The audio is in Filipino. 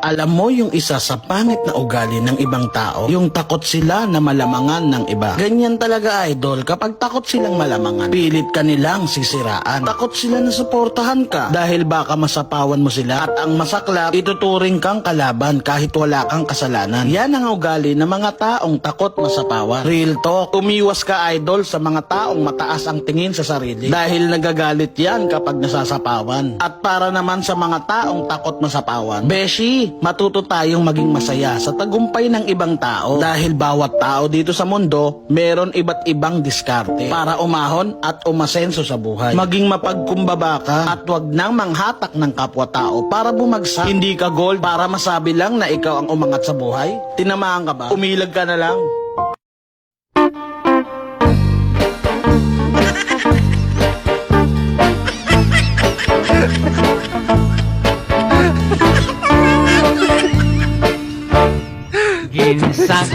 Alam mo yung isa sa pangit na ugali ng ibang tao? Yung takot sila na malamangan ng iba. Ganyan talaga, idol. Kapag takot silang malamangan, pilit ka nilang sisiraan. Takot sila na suportahan ka dahil baka masapawan mo sila. At ang masaklap, ituturing kang kalaban kahit wala kang kasalanan. Yan ang ugali ng mga taong takot masapawan. Real talk, umiwas ka, idol, sa mga taong mataas ang tingin sa sarili. Dahil nagagalit yan kapag nasasapawan. At para naman sa mga taong takot masapawan, beshi, matuto tayong maging masaya sa tagumpay ng ibang tao dahil bawat tao dito sa mundo meron iba't ibang diskarte para umahon at umasenso sa buhay. Maging mapagkumbaba ka at wag nang manghatak ng kapwa-tao para bumagsak. Hindi ka gold para masabi lang na ikaw ang umangat sa buhay. Tinamaan ka ba? Umilag ka na lang. Ginsan